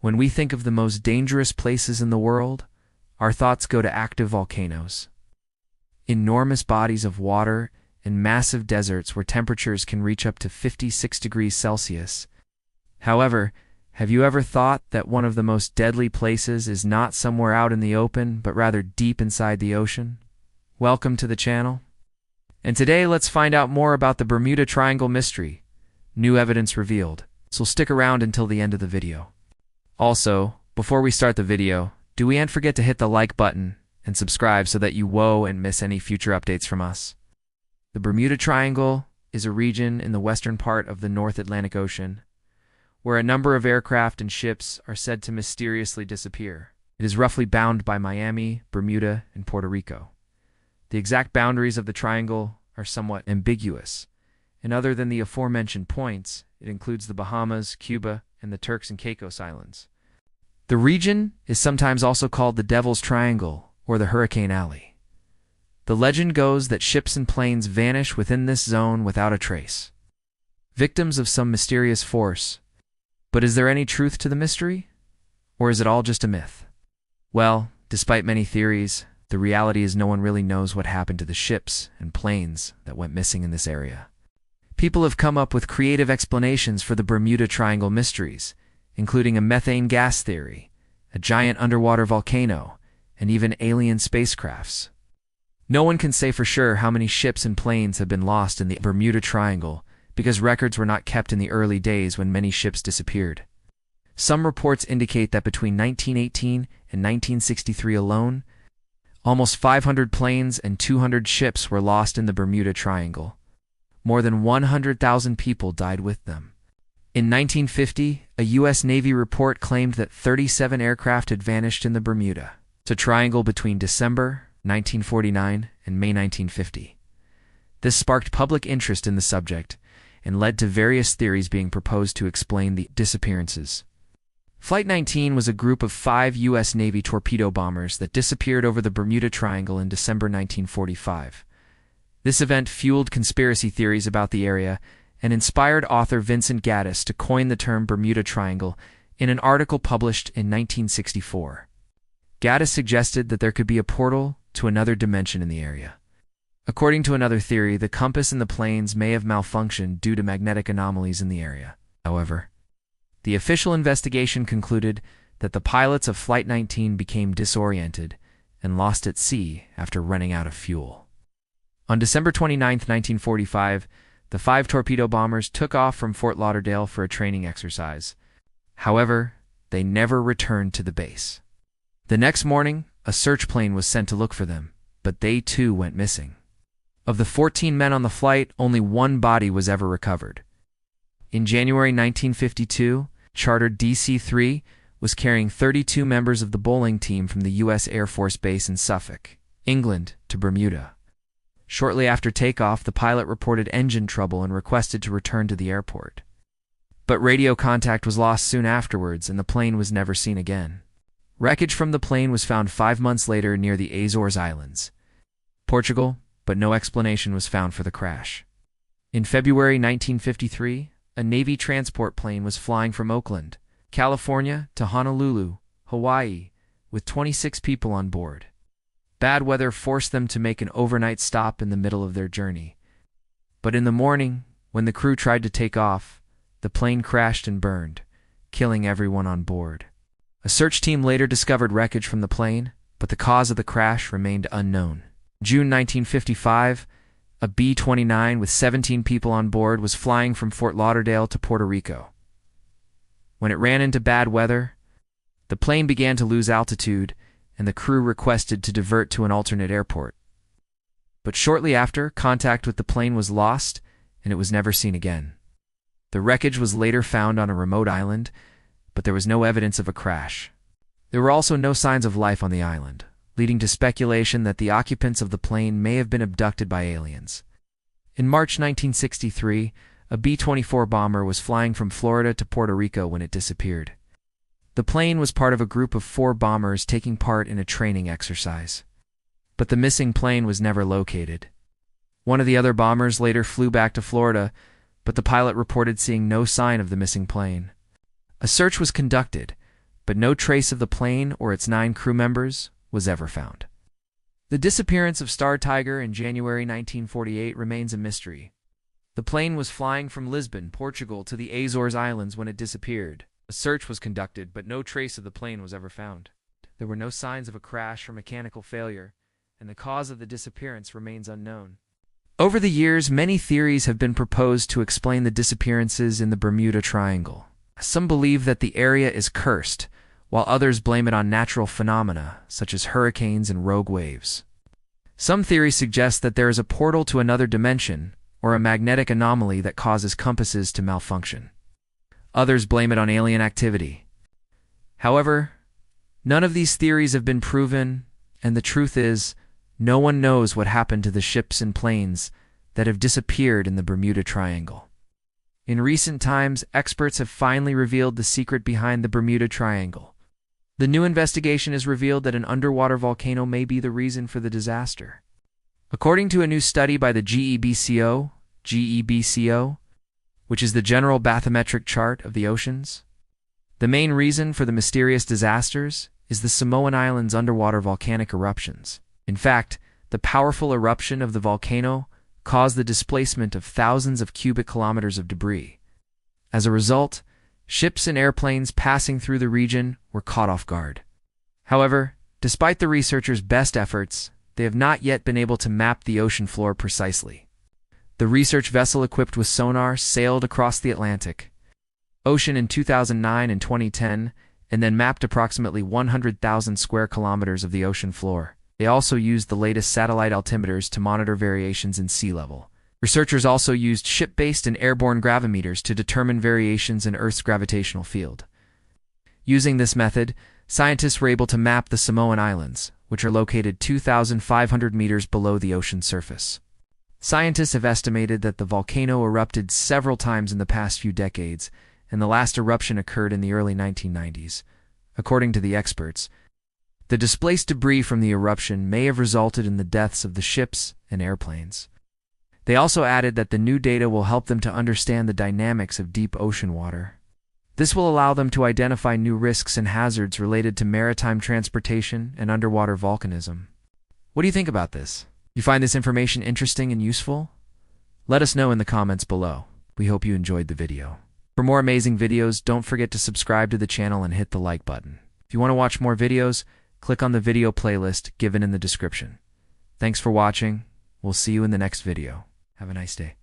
When we think of the most dangerous places in the world, our thoughts go to active volcanoes. Enormous bodies of water and massive deserts where temperatures can reach up to 56 degrees Celsius. However, have you ever thought that one of the most deadly places is not somewhere out in the open, but rather deep inside the ocean? Welcome to the channel. And today let's find out more about the Bermuda Triangle mystery. New evidence revealed. So stick around until the end of the video. Also, before we start the video, do we forget to hit the like button and subscribe so that you won't miss any future updates from us. The Bermuda Triangle is a region in the western part of the North Atlantic Ocean, where a number of aircraft and ships are said to mysteriously disappear. It is roughly bounded by Miami, Bermuda, and Puerto Rico. The exact boundaries of the triangle are somewhat ambiguous, and other than the aforementioned points, it includes the Bahamas, Cuba, and the Turks and Caicos Islands. The region is sometimes also called the Devil's Triangle or the Hurricane Alley. The legend goes that ships and planes vanish within this zone without a trace, victims of some mysterious force. But is there any truth to the mystery? Or is it all just a myth? Well, despite many theories, the reality is no one really knows what happened to the ships and planes that went missing in this area. People have come up with creative explanations for the Bermuda Triangle mysteries, including a methane gas theory, a giant underwater volcano, and even alien spacecrafts. No one can say for sure how many ships and planes have been lost in the Bermuda Triangle because records were not kept in the early days when many ships disappeared. Some reports indicate that between 1918 and 1963 alone, almost 500 planes and 200 ships were lost in the Bermuda Triangle. More than 100,000 people died with them. In 1950, a U.S. Navy report claimed that 37 aircraft had vanished in the Bermuda Triangle between December 1949 and May 1950. This sparked public interest in the subject and led to various theories being proposed to explain the disappearances. Flight 19 was a group of 5 U.S. Navy torpedo bombers that disappeared over the Bermuda Triangle in December 1945. This event fueled conspiracy theories about the area and inspired author Vincent Gaddis to coin the term Bermuda Triangle in an article published in 1964. Gaddis suggested that there could be a portal to another dimension in the area. According to another theory, the compass in the planes may have malfunctioned due to magnetic anomalies in the area. However, the official investigation concluded that the pilots of Flight 19 became disoriented and lost at sea after running out of fuel. On December 29, 1945, the 5 torpedo bombers took off from Fort Lauderdale for a training exercise. However, they never returned to the base. The next morning, a search plane was sent to look for them, but they too went missing. Of the 14 men on the flight, only one body was ever recovered. In January 1952, chartered DC-3 was carrying 32 members of the bowling team from the U.S. Air Force Base in Suffolk, England, to Bermuda. Shortly after takeoff, the pilot reported engine trouble and requested to return to the airport. But radio contact was lost soon afterwards, and the plane was never seen again. Wreckage from the plane was found 5 months later near the Azores Islands, Portugal, but no explanation was found for the crash. In February 1953, a Navy transport plane was flying from Oakland, California to Honolulu, Hawaii, with 26 people on board. Bad weather forced them to make an overnight stop in the middle of their journey. But in the morning, when the crew tried to take off, the plane crashed and burned, killing everyone on board. A search team later discovered wreckage from the plane, but the cause of the crash remained unknown. June 1955, a B-29 with 17 people on board was flying from Fort Lauderdale to Puerto Rico. When it ran into bad weather, the plane began to lose altitude, and the crew requested to divert to an alternate airport. But shortly after, contact with the plane was lost, and it was never seen again. The wreckage was later found on a remote island, but there was no evidence of a crash. There were also no signs of life on the island, leading to speculation that the occupants of the plane may have been abducted by aliens. In March 1963, a B-24 bomber was flying from Florida to Puerto Rico when it disappeared. The plane was part of a group of 4 bombers taking part in a training exercise. But the missing plane was never located. One of the other bombers later flew back to Florida, but the pilot reported seeing no sign of the missing plane. A search was conducted, but no trace of the plane or its 9 crew members was ever found. The disappearance of Star Tiger in January 1948 remains a mystery. The plane was flying from Lisbon, Portugal, to the Azores Islands when it disappeared. A search was conducted, but no trace of the plane was ever found. There were no signs of a crash or mechanical failure, and the cause of the disappearance remains unknown. Over the years, many theories have been proposed to explain the disappearances in the Bermuda Triangle. Some believe that the area is cursed, while others blame it on natural phenomena, such as hurricanes and rogue waves. Some theories suggest that there is a portal to another dimension, or a magnetic anomaly that causes compasses to malfunction. Others blame it on alien activity. However, none of these theories have been proven, and the truth is, no one knows what happened to the ships and planes that have disappeared in the Bermuda Triangle. In recent times, experts have finally revealed the secret behind the Bermuda Triangle. The new investigation has revealed that an underwater volcano may be the reason for the disaster. According to a new study by the GEBCO, which is the General Bathymetric Chart of the Oceans, the main reason for the mysterious disasters is the Samoan Islands' underwater volcanic eruptions. In fact, the powerful eruption of the volcano caused the displacement of thousands of cubic kilometers of debris. As a result, ships and airplanes passing through the region were caught off guard. However, despite the researchers' best efforts, they have not yet been able to map the ocean floor precisely. The research vessel equipped with sonar sailed across the Atlantic Ocean in 2009 and 2010, and then mapped approximately 100,000 square kilometers of the ocean floor. They also used the latest satellite altimeters to monitor variations in sea level. Researchers also used ship-based and airborne gravimeters to determine variations in Earth's gravitational field. Using this method, scientists were able to map the Samoan Islands, which are located 2,500 meters below the ocean surface. Scientists have estimated that the volcano erupted several times in the past few decades, and the last eruption occurred in the early 1990s. According to the experts, the displaced debris from the eruption may have resulted in the deaths of the ships and airplanes. They also added that the new data will help them to understand the dynamics of deep ocean water. This will allow them to identify new risks and hazards related to maritime transportation and underwater volcanism. What do you think about this? You find this information interesting and useful? Let us know in the comments below. We hope you enjoyed the video. For more amazing videos, don't forget to subscribe to the channel and hit the like button. If you want to watch more videos, click on the video playlist given in the description. Thanks for watching. We'll see you in the next video. Have a nice day.